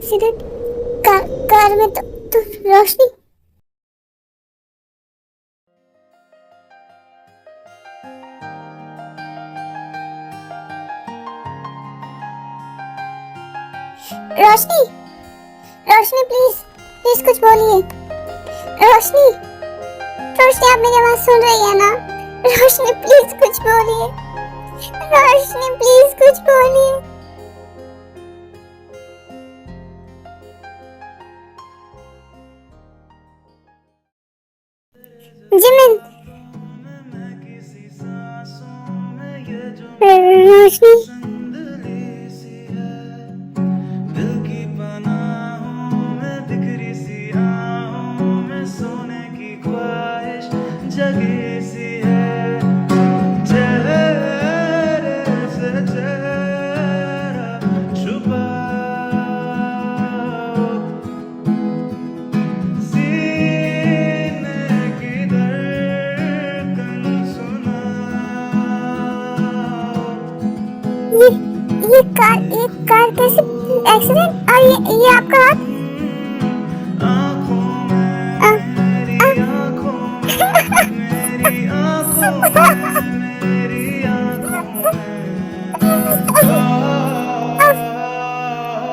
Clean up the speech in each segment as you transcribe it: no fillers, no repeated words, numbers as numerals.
Accident? Car में तो रोशनी। रोशनी, रोशनी please, please कुछ बोलिए। रोशनी, रोशनी आप मेरी आवाज सुन रही है ना? रोशनी प्लीज कुछ बोलिए। रोशनी प्लीज कुछ बोलिए। जिमिन, रोशनी, जगी सी है, चेहरे से चेहरा छुपाओ, सीने की धड़कन सुनाओ। ये कार कैसे एक्सीडेंट? और ये आपका हाथ? आँखों में, मेरी आँखों में, मेरी आँखों में, मेरी आँखों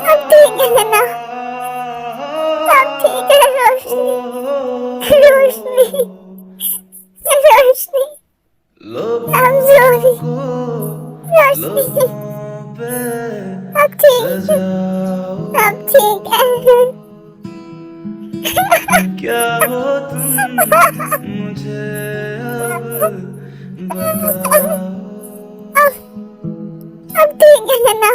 अब ठीक है ना? अब ठीक है रोशनी, रोशनी, रोशनी, I'm sorry, रोशनी, अब ठीक है, अब ठीक है। क्या हो तुम मुझे अब बताओ। अब ठीक है ना?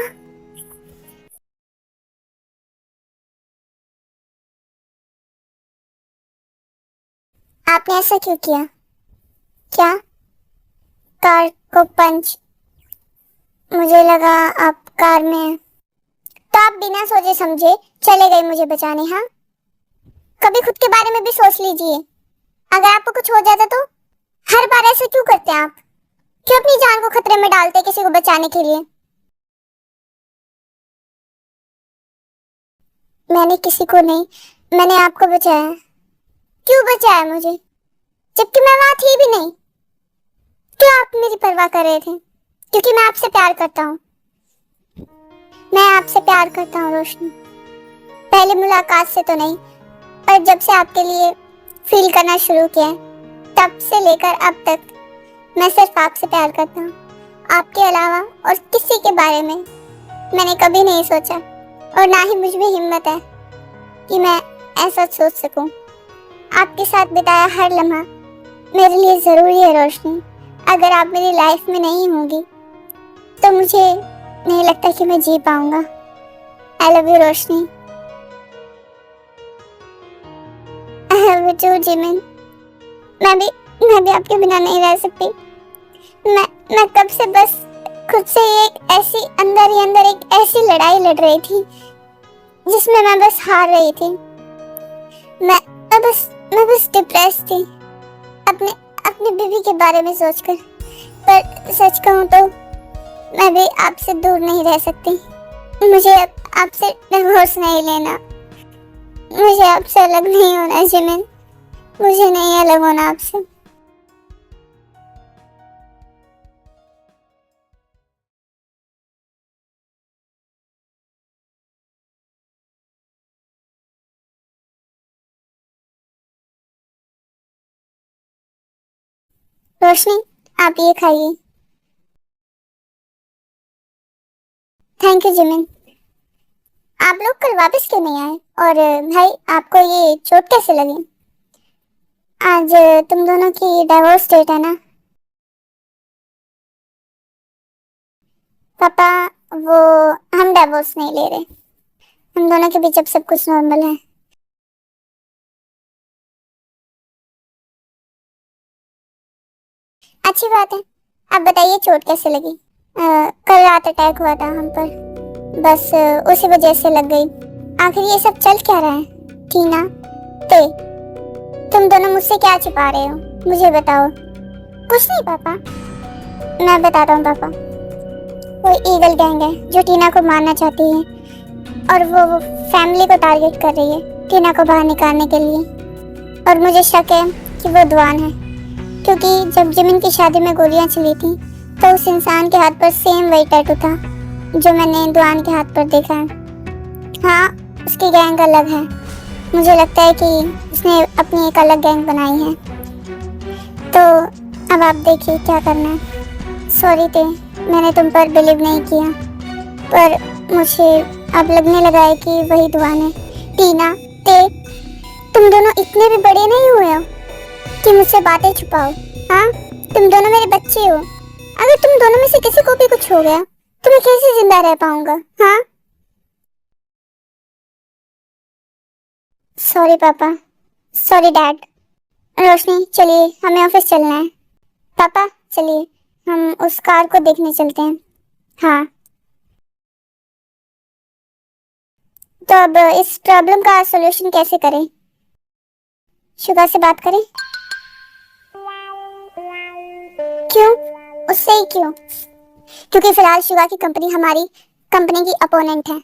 आपने ऐसा क्यों किया? क्या कार को पंच? मुझे लगा आप कार में हैं। तो आप बिना सोचे समझे चले गए मुझे बचाने। हाँ, कभी खुद के बारे में भी सोच लीजिए। अगर आपको कुछ हो जाता तो? हर बार ऐसे क्यों करते हैं आप? क्यों अपनी जान को खतरे में डालते किसी को बचाने के लिए? मैंने किसी को नहीं, मैंने आपको बचाया। क्यों बचाया मुझे, जबकि मैं वहां थी भी नहीं? क्यों आप मेरी परवाह कर रहे थे? क्योंकि मैं आपसे प्यार करता हूँ। मैं आपसे प्यार करता हूँ रोशनी। पहले मुलाकात से तो नहीं, पर जब से आपके लिए फील करना शुरू किया तब से लेकर अब तक मैं सिर्फ आपसे प्यार करता हूँ। आपके अलावा और किसी के बारे में मैंने कभी नहीं सोचा, और ना ही मुझ में हिम्मत है कि मैं ऐसा सोच सकूं। आपके साथ बिताया हर लम्हा मेरे लिए जरूरी है रोशनी। अगर आप मेरी लाइफ में नहीं होंगी तो मुझे नहीं लगता कि मैं जी पाऊंगा। I love you Roshni. I love you too Jimin. मैं भी आपके बिना नहीं रह सकती। मैं कब से बस खुद से एक ऐसी अंदर ही अंदर एक ऐसी लड़ाई लड़ रही थी जिसमें मैं बस हार रही थी। मैं बस डिप्रेस थी अपनी बीवी के बारे में सोचकर। पर सच कहूँ तो मैं भी आपसे दूर नहीं रह सकती। मुझे अब आपसे डिवोर्स नहीं लेना, मुझे आपसे अलग नहीं होना जिमिन। मुझे नहीं अलग होना आपसे। रोशनी, आप ये खाइए। Thank you Jimin. आप लोग कल वापस क्यों नहीं आए? और भाई, आपको ये चोट कैसे लगी? आज तुम दोनों की डिवोर्स डेट है ना? पापा, वो हम डिवोर्स नहीं ले रहे। हम दोनों के बीच अब सब कुछ नॉर्मल है। अच्छी बात है। अब बताइए चोट कैसे लगी? कल रात अटैक हुआ था हम पर, बस उसी वजह से लग गई। आखिर ये सब चल क्या रहा है? टीना, ते, तुम दोनों मुझसे क्या छुपा रहे हो? मुझे बताओ। कुछ नहीं पापा, मैं बताता हूँ पापा। वो ईगल गैंग है जो टीना को मारना चाहती है, और वो फैमिली को टारगेट कर रही है टीना को बाहर निकालने के लिए। और मुझे शक है कि वो दुआन है, क्योंकि जब जिमिन की शादी में गोलियां चली थी तो उस इंसान के हाथ पर सेम वही टैटू था जो मैंने दुआन के हाथ पर देखा है। हाँ, उसकी गैंग अलग है। मुझे लगता है कि उसने अपनी एक अलग गैंग बनाई है। तो अब आप देखिए क्या करना है। सॉरी ते, मैंने तुम पर बिलीव नहीं किया, पर मुझे अब लगने लगा है कि वही दुआन है। टीना, ते, तुम दोनों इतने भी बड़े नहीं हुए हो कि मुझसे बातें छुपाओ। हाँ, तुम दोनों मेरे बच्चे हो। अगर तुम दोनों में से किसी को भी कुछ हो गया तो मैं कैसे जिंदा रह पाऊंगा? हाँ, सॉरी पापा, सॉरी डैड। रोशनी, चलिए हमें ऑफिस चलना है। पापा चलिए हम उस कार को देखने चलते हैं। हाँ, तो अब इस प्रॉब्लम का सॉल्यूशन कैसे करें? शुगा से बात करें? क्यों? उससे ही क्यों? क्योंकि फिलहाल शुगा की कंपनी हमारी कंपनी की अपोनेंट है।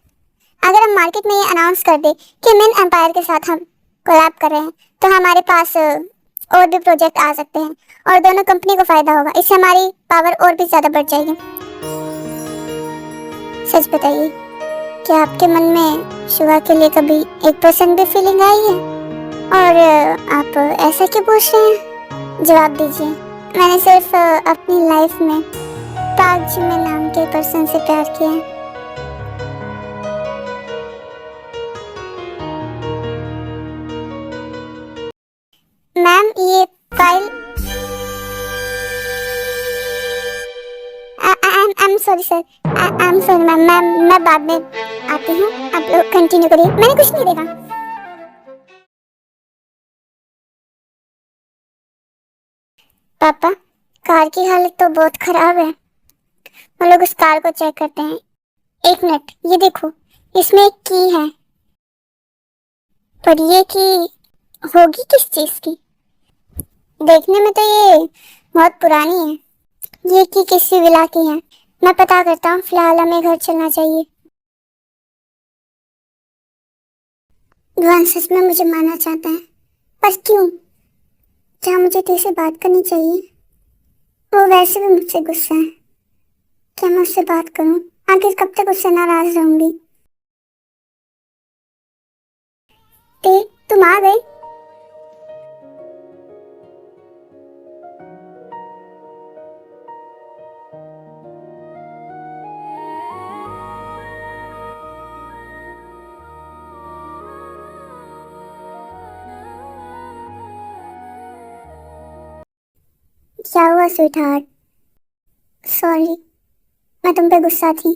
अगर हम मार्केट में ये अनाउंस कर दे कि मिन एम्पायर के साथ हम कोलैब कर रहे हैं तो हमारे पास और भी प्रोजेक्ट आ सकते हैं और दोनों कंपनी को फायदा होगा। इससे हमारी पावर और भी ज्यादा बढ़ जाएगी। सच बताइए, क्या आपके मन में शुगा के लिए कभी 1% भी फीलिंग आई है? और आप ऐसा क्यों पूछ रहे हैं? जवाब दीजिए। मैंने सिर्फ अपनी लाइफ में पाक जिमिन नाम के पर्सन से प्यार किया है। मैम, ये file I am sorry sir, I am sorry ma'am, मैं बाद में आती हूँ। आप लोग कंटिन्यू करिए, मैंने कुछ नहीं देखा। पापा, कार की हालत तो बहुत खराब है। वो लोग उस कार को चेक करते हैं। एक मिनट, ये देखो, इसमें एक की है, पर ये की होगी किस चीज की? देखने में तो ये बहुत पुरानी है। ये की किसी विला की है। मैं पता करता हूँ, फिलहाल हमें घर चलना चाहिए। दुआन सच में मुझे मानना चाहता है, पर क्यों? क्या मुझे तुझसे बात करनी चाहिए? वो वैसे भी मुझसे गुस्सा है। क्या मैं उससे बात करूं? आखिर कब तक उससे नाराज रहूंगी? तुम आ गए? क्या हुआ स्वीट हार्ट? सॉरी, मैं तुम पे गुस्सा थी।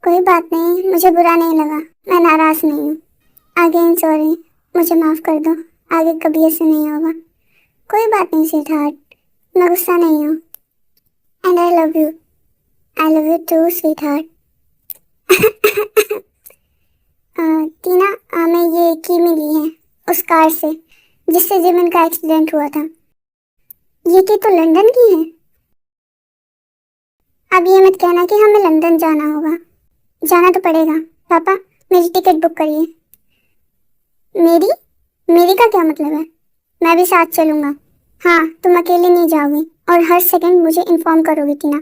कोई बात नहीं, मुझे बुरा नहीं लगा। मैं नाराज नहीं हूँ। अगेन सॉरी, मुझे माफ कर दो। आगे कभी ऐसे नहीं होगा। कोई बात नहीं स्वीट हार्ट, मैं गुस्सा नहीं हूँ। And I love you. I love you too sweet heart. Tina, हमें ये की मिली है उस कार से जिससे जिमिन का एक्सीडेंट हुआ था। ये की तो लंदन की है। अब ये मत कहना कि हमें लंदन जाना होगा। जाना तो पड़ेगा। पापा, मेरी टिकट बुक करिए। मेरी मेरी का क्या मतलब है? मैं भी साथ चलूंगा। हाँ, तुम अकेले नहीं जाओगी और हर सेकंड मुझे इन्फॉर्म करोगी टीना।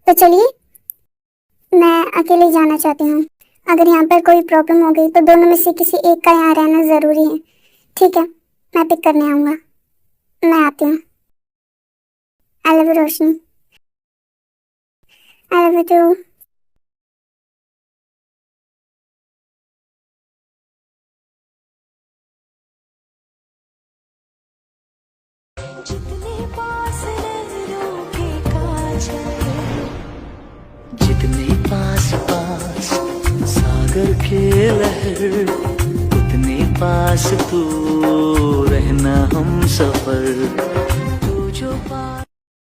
तो चलिए, मैं अकेले जाना चाहती हूँ। अगर यहाँ पर कोई प्रॉब्लम हो गई तो दोनों में से किसी एक का यहाँ रहना जरूरी है। ठीक है, मैं पिक करने आऊंगा। मैं आती हूँ। I love you Roshni. I love you too. जितने पास पास सागर के लहर, उतने पास तू रहना हम सफर।